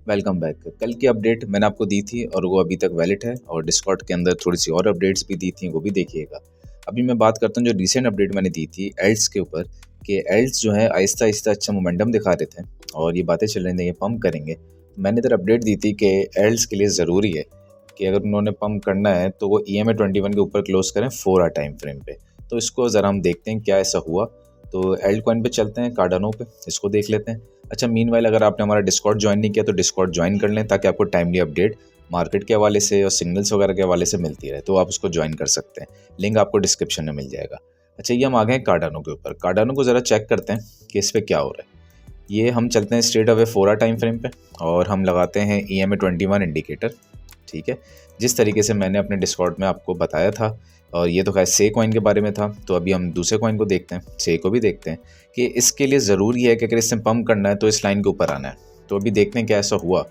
Welcome back. कल की update मैंने आपको दी थी और वो अभी तक वैलिड है और डिस्कॉर्ड के अंदर थोड़ी सी और अपडेट्स भी दी थी, वो भी देखिएगा। अभी मैं बात करता हूँ जो रिसेंट अपडेट मैंने दी थी एल्ट्स के ऊपर, कि एल्ट्स जो है आहिस्ता आहिस्ता अच्छा मोमेंटम दिखा रहे थे और ये बातें चल रही थी ये पम्प करेंगे। मैंने इधर अपडेट दी थी कि एल्ट्स के लिए ज़रूरी है कि अगर उन्होंने पम्प करना है तो वो EMA21 के ऊपर क्लोज करें 4 आवर टाइम फ्रेम पे। तो इसको ज़रा हम देखते हैं क्या ऐसा हुआ। तो एल्ट कॉइन पे चलते हैं, कार्डानो पे, इसको देख लेते हैं। अच्छा, मीनवाइल अगर आपने हमारा डिस्कॉर्ड ज्वाइन नहीं किया तो डिस्कॉर्ड ज्वाइन कर लें ताकि आपको टाइमली अपडेट मार्केट के हवाले से और सिग्नल्स वगैरह के हवाले से मिलती रहे, तो आप उसको ज्वाइन कर सकते हैं। लिंक आपको डिस्क्रिप्शन में मिल जाएगा। अच्छा, ये हम आ गए हैं कार्डानो के ऊपर। कार्डानो को ज़रा चेक करते हैं कि इस पर क्या हो रहा है। ये हम चलते हैं straight away 4 hour time frame पे और हम लगाते हैं EMA21 इंडिकेटर। ठीक है, जिस तरीके से मैंने अपने डिस्कॉर्ड में आपको बताया था। और ये तो खैर से कॉइन के बारे में था, तो अभी हम दूसरे कॉइन को देखते हैं, से को भी देखते हैं कि इसके लिए ज़रूरी है कि अगर इससे पम्प करना है तो इस लाइन के ऊपर आना है। तो अभी देखते हैं क्या ऐसा हुआ।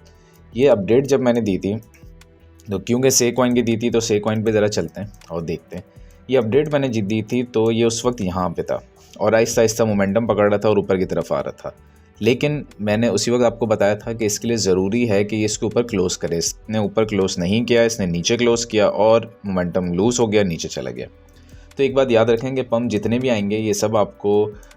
ये अपडेट जब मैंने दी थी तो क्योंकि से कॉइन की दी थी तो से कॉइन पे ज़रा चलते हैं और देखते हैं। ये अपडेट मैंने दी थी तो ये उस वक्त यहाँ पे था और आहिस्ता आहिस्ता मोमेंटम पकड़ रहा था और ऊपर की तरफ आ रहा था। लेकिन मैंने उसी वक्त आपको बताया था कि इसके लिए ज़रूरी है कि ये इसके ऊपर क्लोज़ करे। इसने ऊपर क्लोज़ नहीं किया, इसने नीचे क्लोज़ किया और मोमेंटम लूज़ हो गया, नीचे चला गया। तो एक बात याद रखें कि पम्प जितने भी आएंगे ये सब आपको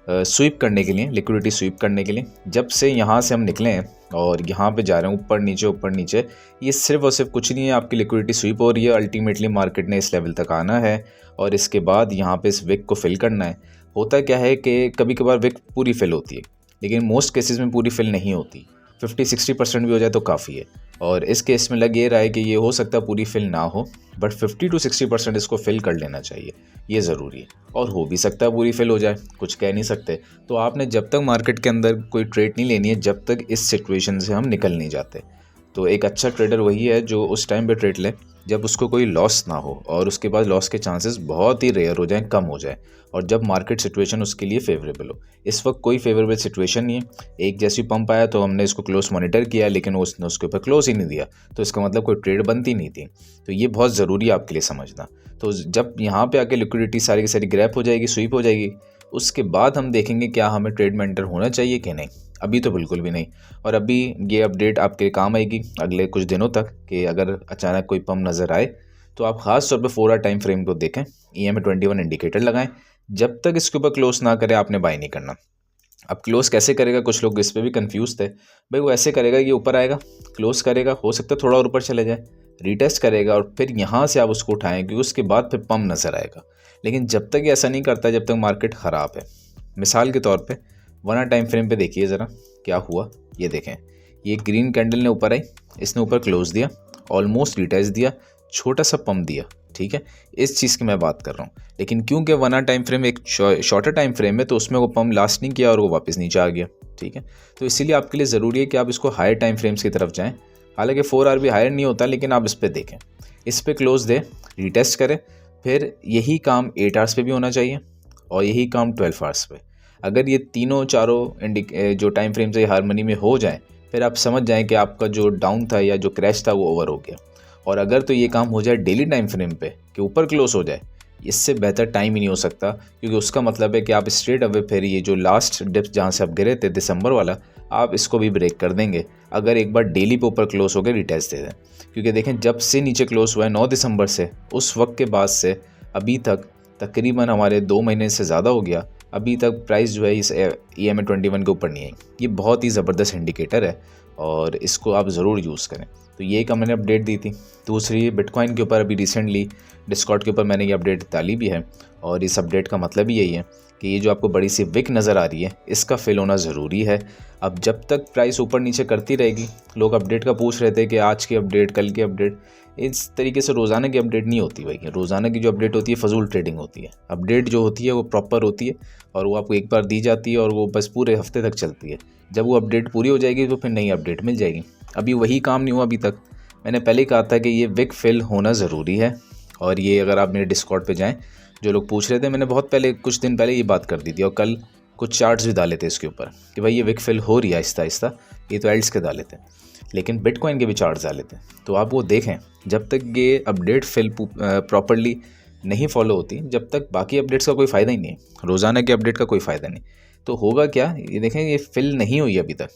स्वीप करने के लिए, लिक्विडिटी स्वीप करने के लिए। जब से यहाँ से हम निकले हैं और यहाँ पे जा रहे हैं ऊपर नीचे, ये सिर्फ और सिर्फ कुछ नहीं है, आपकी लिक्विडिटी स्वीप हो रही है। अल्टीमेटली मार्केट ने इस लेवल तक आना है और इसके बाद यहाँ पे इस विक को फिल करना है। होता क्या है कि कभी कभार विक पूरी फिल होती है, लेकिन मोस्ट केसेस में पूरी फिल नहीं होती। 50-60% भी हो जाए तो काफ़ी है। और इस केस में लग ये रहा है कि ये हो सकता है पूरी फिल ना हो, बट 50-60% इसको फिल कर लेना चाहिए, ये ज़रूरी है। और हो भी सकता है पूरी फिल हो जाए, कुछ कह नहीं सकते। तो आपने जब तक मार्केट के अंदर कोई ट्रेड नहीं लेनी है जब तक इस सिचुएशन से हम निकल नहीं जाते। तो एक अच्छा ट्रेडर वही है जो उस टाइम पे ट्रेड ले जब उसको कोई लॉस ना हो और उसके बाद लॉस के चांसेस बहुत ही रेयर हो जाएं, कम हो जाए, और जब मार्केट सिचुएशन उसके लिए फेवरेबल हो। इस वक्त कोई फेवरेबल सिचुएशन नहीं है। एक जैसी पंप आया तो हमने इसको क्लोज मॉनिटर किया, लेकिन उसने उसके ऊपर क्लोज ही नहीं दिया, तो इसका मतलब कोई ट्रेड बनती नहीं थी। तो ये बहुत ज़रूरी है आपके लिए समझना। तो जब यहाँ पे आके लिक्विडिटी सारी की सारी ग्रैप हो जाएगी, स्वीप हो जाएगी, उसके बाद हम देखेंगे क्या हमें ट्रेड में एंटर होना चाहिए कि नहीं। अभी तो बिल्कुल भी नहीं। और अभी ये अपडेट आपके काम आएगी अगले कुछ दिनों तक कि अगर अचानक कोई पम्प नज़र आए तो आप ख़ास तौर पे 4 आवर टाइम फ्रेम को देखें, EMA21 इंडिकेटर लगाएं। जब तक इसके ऊपर क्लोज ना करे आपने बाय नहीं करना। अब क्लोज कैसे करेगा, कुछ लोग इस पर भी कंफ्यूज थे। भाई वो ऐसे करेगा कि ऊपर आएगा, क्लोज करेगा, हो सकता है थोड़ा और ऊपर चले जाए, रीटेस्ट करेगा और फिर यहाँ से आप उसको उठाएं, क्योंकि उसके बाद फिर पम्प नज़र आएगा। लेकिन जब तक ये ऐसा नहीं करता जब तक मार्केट ख़राब है। मिसाल के तौर पे 1 आवर टाइम फ्रेम पे देखिए ज़रा क्या हुआ। ये देखें, ये ग्रीन कैंडल ने ऊपर आई, इसने ऊपर क्लोज दिया, ऑलमोस्ट रीटेस्ट दिया, छोटा सा पम्प दिया। ठीक है, इस चीज़ की मैं बात कर रहा हूँ। लेकिन क्योंकि 1 आवर टाइम फ्रेम एक शॉर्टर टाइम फ्रेम है तो उसमें वो पम्प लास्ट नहीं किया और वो वापस नीचे आ गया। ठीक है, तो इसीलिए आपके लिए ज़रूरी है कि आप इसको हायर टाइम फ्रेम्स की तरफ जाएँ। हालांकि 4 आवर भी हायर नहीं होता, लेकिन आप इस पर देखें, इस पर क्लोज दे, रीटेस्ट करें, फिर यही काम 8 आवर्स पे भी होना चाहिए और यही काम 12 आवर्स पे। अगर ये तीनों चारों जो टाइम फ्रेम्स है हारमोनी में हो जाए, फिर आप समझ जाएं कि आपका जो डाउन था या जो क्रैश था वो ओवर हो गया। और अगर तो ये काम हो जाए डेली टाइम फ्रेम पे कि ऊपर क्लोज हो जाए, इससे बेहतर टाइम ही नहीं हो सकता, क्योंकि उसका मतलब है कि आप स्ट्रेट अवे फिर ये जो लास्ट डिप जहाँ से आप गिरे थे दिसंबर वाला, आप इसको भी ब्रेक कर देंगे अगर एक बार डेली पे ऊपर क्लोज हो गए रिटेस्ट दे दें। क्योंकि देखें, जब से नीचे क्लोज हुआ है 9 दिसंबर से, उस वक्त के बाद से अभी तक तकरीबन हमारे 2 महीने से ज़्यादा हो गया, अभी तक प्राइस जो है इस EMA21 के ऊपर नहीं आई। ये बहुत ही ज़बरदस्त इंडिकेटर है और इसको आप ज़रूर यूज़ करें। तो ये एक मैंने अपडेट दी थी। दूसरी बिटकॉइन के ऊपर अभी रिसेंटली डिस्कॉर्ड के ऊपर मैंने ये अपडेट डाली भी है और इस अपडेट का मतलब ही यही है कि ये जो आपको बड़ी सी विक नज़र आ रही है इसका फिल होना ज़रूरी है। अब जब तक प्राइस ऊपर नीचे करती रहेगी, लोग अपडेट का पूछ रहे थे कि आज की अपडेट, कल की अपडेट, इस तरीके से रोज़ाना की अपडेट नहीं होती भाई। रोज़ाना की जो अपडेट होती है फजूल ट्रेडिंग होती है। अपडेट जो होती है वो प्रॉपर होती है और वो आपको एक बार दी जाती है और वो बस पूरे हफ्ते तक चलती है। जब वो अपडेट पूरी हो जाएगी तो फिर नई अपडेट मिल जाएगी। अभी वही काम नहीं हुआ अभी तक। मैंने पहले कहा था कि ये विक फिल होना ज़रूरी है और ये अगर आप मेरे डिस्कॉर्ड पे जाएं, जो लोग पूछ रहे थे, मैंने बहुत पहले कुछ दिन पहले ये बात कर दी थी और कल कुछ चार्ट्स भी डाले थे इसके ऊपर कि भाई ये विक फिल हो रही है आहिस्ता आहिस्ता। ये तो एल्ट्स के डाले थे, लेकिन बिटकॉइन के भी चार्ट्स डाले थे। तो आप वो देखें, जब तक ये अपडेट फिल प्रॉपरली नहीं फॉलो होती, जब तक बाकी अपडेट्स का कोई फ़ायदा ही नहीं है, रोज़ाना के अपडेट का कोई फ़ायदा नहीं। तो होगा क्या, ये देखें, ये फिल नहीं हुई अभी तक,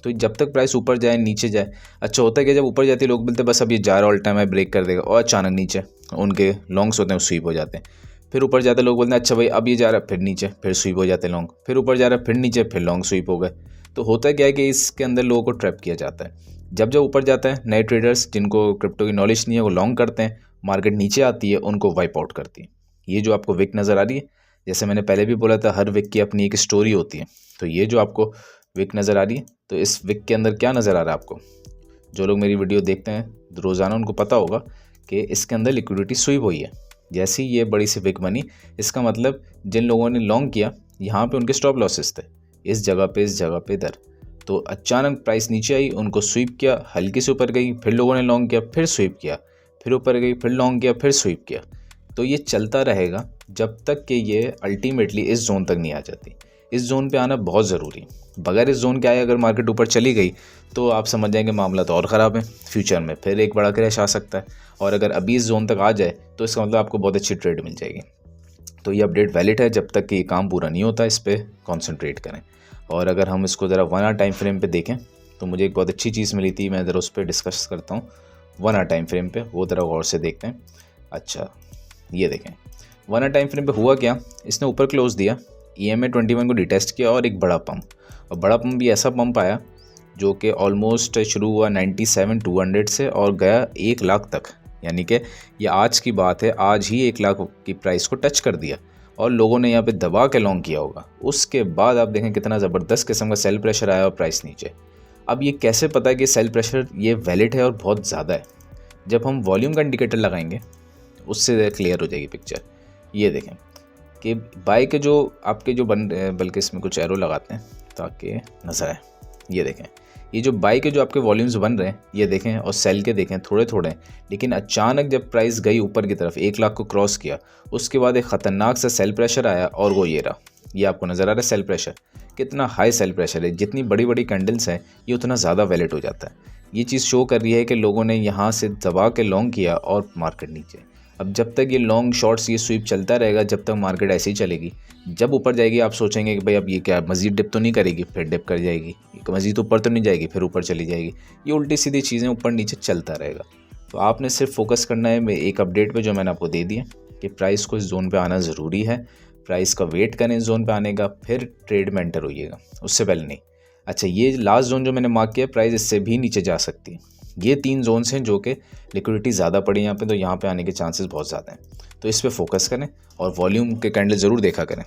तो जब तक प्राइस ऊपर जाए नीचे जाए, अच्छा होता है कि जब ऊपर जाती है लोग बोलते हैं बस अब ये जा रहा ऑल टाइम है, ब्रेक कर देगा, और अचानक नीचे उनके लॉन्ग्स होते हैं वो स्वीप हो जाते हैं। फिर ऊपर जाते लोग बोलते हैं अच्छा भाई अब ये जा रहा है, फिर नीचे, फिर स्वीप हो जाते हैं लॉन्ग, फिर ऊपर जा रहा है, फिर नीचे, फिर लॉन्ग स्वीप हो गए। तो होता क्या है कि इसके अंदर लोगों को ट्रैप किया जाता है। जब जब ऊपर जाता है नए ट्रेडर्स जिनको क्रिप्टो की नॉलेज नहीं है वो लॉन्ग करते हैं, मार्केट नीचे आती है उनको वाइप आउट करती है। ये जो आपको विक नज़र आ रही है, जैसे मैंने पहले भी बोला था हर विक की अपनी एक स्टोरी होती है। तो ये जो आपको विक नज़र आ रही है, तो इस विक के अंदर क्या नज़र आ रहा है आपको? जो लोग मेरी वीडियो देखते हैं रोज़ाना उनको पता होगा कि इसके अंदर लिक्विडिटी स्वीप हुई है। जैसे ही ये बड़ी सी विक बनी, इसका मतलब जिन लोगों ने लॉन्ग किया यहाँ पे उनके स्टॉप लॉसेस थे, इस जगह पे इधर। तो अचानक प्राइस नीचे आई, उनको स्वीप किया, हल्की से ऊपर गई, फिर लोगों ने लॉन्ग किया, फिर स्वीप किया, फिर ऊपर गई, फिर लॉन्ग किया, फिर स्वीप किया। तो ये चलता रहेगा जब तक कि ये अल्टीमेटली इस जोन तक नहीं आ जाती। इस जोन पे आना बहुत ज़रूरी है। बगैर इस जोन के आए अगर मार्केट ऊपर चली गई तो आप समझ जाएंगे मामला तो और ख़राब है, फ्यूचर में फिर एक बड़ा क्रैश आ सकता है। और अगर अभी इस जोन तक आ जाए तो इसका मतलब आपको बहुत अच्छी ट्रेड मिल जाएगी। तो ये अपडेट वैलिड है, जब तक कि ये काम पूरा नहीं होता इस पर कॉन्सेंट्रेट करें। और अगर हम इसको ज़रा 1 आवर टाइम फ्रेम पे देखें तो मुझे एक बहुत अच्छी चीज़ मिली थी, मैं ज़रा उस पर डिस्कस करता हूँ 1 आवर टाइम फ्रेम पे, वो ज़रा गौर से देखते हैं। अच्छा ये देखें 1 आवर टाइम फ्रेम पे हुआ क्या, इसने ऊपर क्लोज दिया, EMA 21 को डिटेस्ट किया और एक बड़ा पंप, और बड़ा पंप भी ऐसा पंप आया जो कि ऑलमोस्ट शुरू हुआ 97,200 से और गया 1 लाख तक। यानी कि ये आज की बात है, आज ही 1 लाख की प्राइस को टच कर दिया और लोगों ने यहाँ पे दबा के लॉन्ग किया होगा। उसके बाद आप देखें कितना ज़बरदस्त किस्म का सेल प्रेशर आया और प्राइस नीचे। अब ये कैसे पता है कि सेल प्रेशर ये वैलिड है और बहुत ज़्यादा है? जब हम वॉल्यूम का इंडिकेटर लगाएंगे उससे क्लियर हो जाएगी पिक्चर। ये देखें कि बाय के जो आपके जो बन रहे हैं, बल्कि इसमें कुछ एरो लगाते हैं ताकि नज़र आए। ये देखें ये जो बाय के जो आपके वॉल्यूम्स बन रहे हैं ये देखें, और सेल के देखें थोड़े थोड़े, लेकिन अचानक जब प्राइस गई ऊपर की तरफ 1 लाख को क्रॉस किया, उसके बाद एक ख़तरनाक सा सेल प्रेशर आया और वो ये रहा। ये आपको नज़र आ रहा है सेल प्रेशर, कितना हाई सेल प्रेशर है। जितनी बड़ी बड़ी कैंडल्स हैं ये उतना ज़्यादा वैलिड हो जाता है। ये चीज़ शो कर रही है कि लोगों ने यहाँ से दबा के लॉन्ग किया और मार्केट नीचे। अब जब तक ये लॉन्ग शॉर्ट्स ये स्वीप चलता रहेगा, जब तक मार्केट ऐसे ही चलेगी, जब ऊपर जाएगी आप सोचेंगे कि भाई अब ये क्या मज़ीद डिप तो नहीं करेगी, फिर डिप कर जाएगी, मज़ीद ऊपर तो नहीं जाएगी, फिर ऊपर चली जाएगी। ये उल्टी सीधी चीज़ें ऊपर नीचे चलता रहेगा। तो आपने सिर्फ फोकस करना है एक अपडेट पे जो मैंने आपको दे दिया कि प्राइस को इस जोन पे आना ज़रूरी है, प्राइस का वेट करें इस जोन पे आने का, फिर ट्रेड में एंटर होइएगा, उससे पहले नहीं। अच्छा ये लास्ट जोन जो मैंने मार्क किया, प्राइस इससे भी नीचे जा सकती है। ये 3 जोन्स हैं जो कि लिक्विडिटी ज़्यादा पड़ी यहाँ पे, तो यहाँ पे आने के चांसेस बहुत ज़्यादा हैं। तो इस पे फोकस करें और वॉल्यूम के कैंडल ज़रूर देखा करें।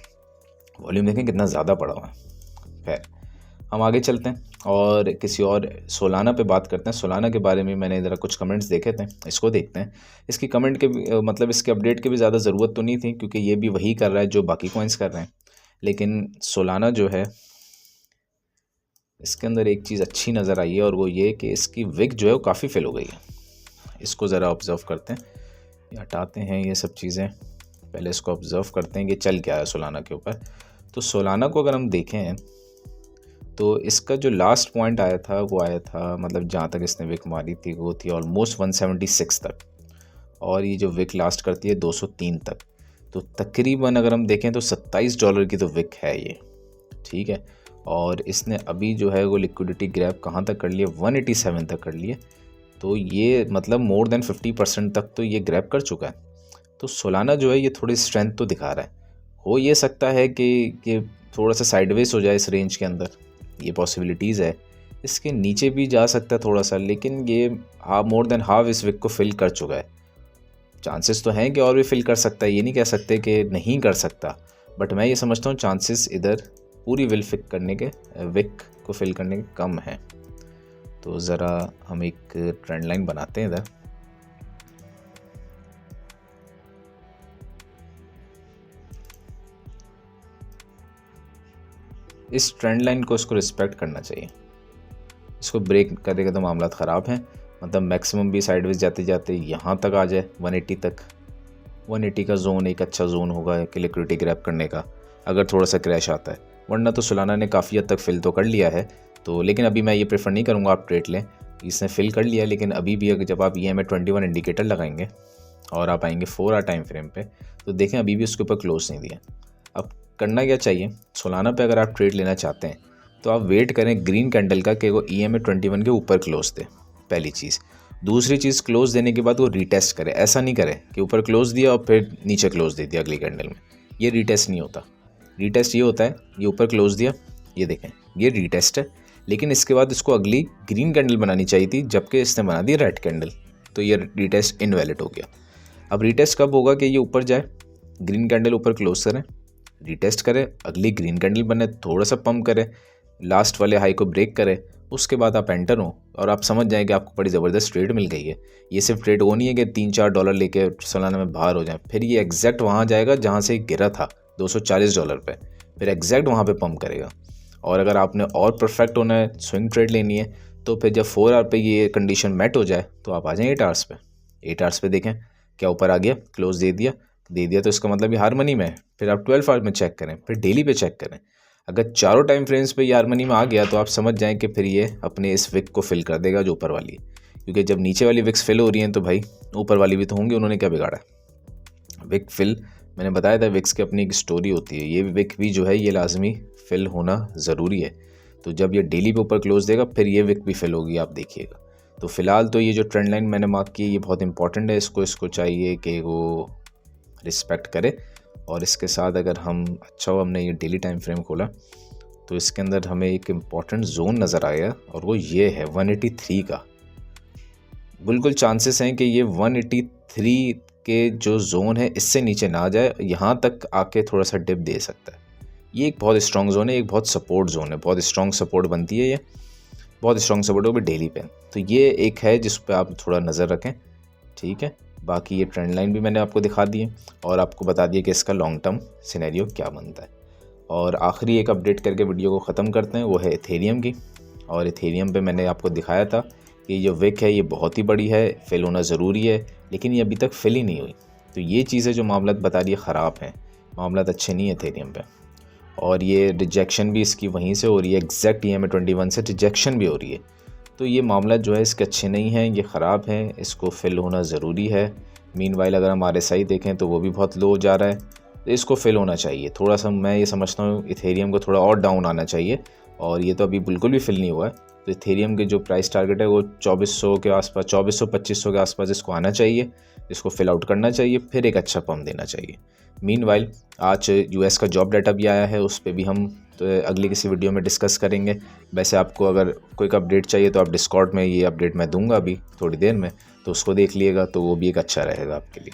वॉल्यूम देखें कितना ज़्यादा पड़ा हुआ है। खैर हम आगे चलते हैं और किसी और सोलाना पे बात करते हैं। सोलाना के बारे में मैंने ज़रा कुछ कमेंट्स देखे थे, इसको देखते हैं। इसकी कमेंट के मतलब इसके अपडेट की भी ज़्यादा ज़रूरत तो नहीं थी क्योंकि ये भी वही कर रहा है जो बाकी कॉइन्स कर रहे हैं। लेकिन सोलाना जो है इसके अंदर एक चीज़ अच्छी नज़र आई है और वो ये कि इसकी विक जो है वो काफ़ी फिल हो गई है। इसको ज़रा ऑब्ज़र्व करते हैं, ये हटाते हैं ये सब चीज़ें, पहले इसको ऑब्ज़र्व करते हैं कि चल क्या है सोलाना के ऊपर। तो सोलाना को अगर हम देखें तो इसका जो लास्ट पॉइंट आया था वो आया था, मतलब जहाँ तक इसने विक मारी थी वो थी ऑलमोस्ट 176 तक, और ये जो विक लास्ट करती है 203 तक। तो तकरीबन अगर हम देखें तो $27 की तो विक है ये, ठीक है। और इसने अभी जो है वो लिक्विडिटी ग्रैब कहाँ तक कर लिया, 187 तक कर लिए। तो ये मतलब मोर देन 50% तक तो ये ग्रैब कर चुका है। तो सोलाना जो है ये थोड़ी स्ट्रेंथ तो दिखा रहा है। हो ये सकता है कि थोड़ा सा साइडवेज हो जाए इस रेंज के अंदर, ये पॉसिबिलिटीज़ है। इसके नीचे भी जा सकता है थोड़ा सा, लेकिन ये मोर देन हाफ इस विक को फिल कर चुका है। चांसेस तो हैं कि और भी फिल कर सकता है, ये नहीं कह सकते कि नहीं कर सकता, बट मैं ये समझता हूँ चांसेस इधर पूरी विक को फिल करने के कम है। तो ज़रा हम एक ट्रेंड लाइन बनाते हैं इधर। इस ट्रेंड लाइन को इसको रिस्पेक्ट करना चाहिए, इसको ब्रेक करेगा तो मामला ख़राब है। मतलब मैक्सिमम भी साइडवेज जाते जाते यहाँ तक आ जाए 180 तक। 180 का जोन एक अच्छा जोन होगा कि लिक्विडिटी ग्रैब करने का, अगर थोड़ा सा क्रैश आता है। वरना तो सोलाना ने काफ़ी हद तक फिल तो कर लिया है, तो लेकिन अभी मैं ये प्रेफर नहीं करूँगा आप ट्रेड लें। इसने फिल कर लिया, लेकिन अभी भी अगर जब आप EMA 21 इंडिकेटर लगाएंगे और आप आएंगे 4 आवर टाइम फ्रेम पे, तो देखें अभी भी उसके ऊपर क्लोज नहीं दिया। अब करना क्या चाहिए, सोलाना पे अगर आप ट्रेड लेना चाहते हैं तो आप वेट करें ग्रीन कैंडल का कि वो EMA 21 के ऊपर क्लोज दे, पहली चीज़। दूसरी चीज़, क्लोज देने के बाद वो रीटेस्ट करे। ऐसा नहीं करे कि ऊपर क्लोज दिया और फिर नीचे क्लोज दे दिया अगली कैंडल में, ये रीटेस्ट नहीं होता। रीटेस्ट ये होता है, ये ऊपर क्लोज दिया, ये देखें ये रीटेस्ट है, लेकिन इसके बाद इसको अगली ग्रीन कैंडल बनानी चाहिए थी, जबकि इसने बना दी रेड कैंडल, तो ये रीटेस्ट इनवैलिड हो गया। अब रीटेस्ट कब होगा कि ये ऊपर जाए, ग्रीन कैंडल ऊपर क्लोज करें, रीटेस्ट करें, अगली ग्रीन कैंडल बने, थोड़ा सा पंप करें, लास्ट वाले हाई को ब्रेक करें, उसके बाद आप एंटर हो और आप समझ जाएं कि आपको बड़ी ज़बरदस्त ट्रेड मिल गई है। ये सिर्फ ट्रेड वो नहीं है कि $3-4 लेके सालाना में बाहर हो जाए, फिर ये एग्जैक्ट वहाँ जाएगा जहाँ से गिरा था $240 पे, फिर एग्जैक्ट वहाँ पे पंप करेगा। और अगर आपने और परफेक्ट होना है, स्विंग ट्रेड लेनी है, तो फिर जब 4 आवर पे ये कंडीशन मेट हो जाए तो आप आ जाएँ 8 आवर्स पे। 8 आवर्स पे देखें क्या ऊपर आ गया, क्लोज दे दिया तो इसका मतलब ये हार मनी में है। फिर आप 12 आवर में चेक करें, फिर डेली पे चेक करें। अगर चारों टाइम फ्रेम्स पे ये हार मनी में आ गया तो आप समझ जाएं कि फिर ये अपने इस विक को फिल कर देगा जो ऊपर वाली है, क्योंकि जब नीचे वाली विक्स फिल हो रही हैं तो भाई ऊपर वाली भी तो होंगी, उन्होंने क्या बिगाड़ा है। विक फिल, मैंने बताया था विक्स की अपनी एक स्टोरी होती है, ये विक भी जो है ये लाजमी फिल होना ज़रूरी है। तो जब ये डेली पे ऊपर क्लोज देगा फिर ये विक भी फिल होगी, आप देखिएगा। तो फ़िलहाल तो ये जो ट्रेंड लाइन मैंने मार्क की ये बहुत इंपॉर्टेंट है, इसको चाहिए कि वो रिस्पेक्ट करे। और इसके साथ अगर हम अच्छा हो हमने ये डेली टाइम फ्रेम खोला तो इसके अंदर हमें एक इम्पॉर्टेंट जोन नज़र आया और वो ये है 183 का। बिल्कुल चांसेस हैं कि ये 183 के जो जोन है इससे नीचे ना जाए, यहाँ तक आके थोड़ा सा डिप दे सकता है। ये एक बहुत स्ट्रॉन्ग जोन है, एक बहुत सपोर्ट जोन है, बहुत स्ट्रॉन्ग सपोर्ट बनती है, ये बहुत स्ट्रॉन्ग सपोर्ट होगी डेली पे। तो ये एक है जिस पे आप थोड़ा नज़र रखें, ठीक है। बाकी ये ट्रेंड लाइन भी मैंने आपको दिखा दी है और आपको बता दिया कि इसका लॉन्ग टर्म सिनेरियो क्या बनता है। और आखिरी एक अपडेट करके वीडियो को ख़त्म करते हैं, वो है इथेरियम की। और इथेरियम पे मैंने आपको दिखाया था कि ये विक है ये बहुत ही बड़ी है, फिल होना ज़रूरी है, लेकिन ये अभी तक फिल ही नहीं हुई। तो ये चीज़ें जो मामलात बता रही है ख़राब हैं, मामलात अच्छे नहीं है इथेरियम पे। और ये रिजेक्शन भी इसकी वहीं से हो रही है, एग्जैक्ट EMA 21 से रिजेक्शन भी हो रही है। तो ये मामला जो है इसके अच्छे नहीं हैं, ये ख़राब हैं, इसको फिल होना ज़रूरी है। मीनवाइल अगर हम RSI देखें तो वो भी बहुत लो जा रहा है, तो इसको फिल होना चाहिए। थोड़ा सा मैं ये समझता हूँ इथेरियम को थोड़ा और डाउन आना चाहिए, और ये तो अभी बिल्कुल भी फिल नहीं हुआ है। तो इथेरियम के जो प्राइस टारगेट है वो 2400 के आसपास, 2400-2500 के आसपास इसको आना चाहिए, इसको फिल आउट करना चाहिए, फिर एक अच्छा पंप देना चाहिए। मीनवाइल आज US का जॉब डाटा भी आया है, उस पर भी हम तो अगली किसी वीडियो में डिस्कस करेंगे। वैसे आपको अगर कोई अपडेट चाहिए तो आप डिस्कॉर्ड में ये अपडेट मैं दूंगा अभी थोड़ी देर में, तो उसको देख लिएगा, तो वो भी एक अच्छा रहेगा आपके लिए।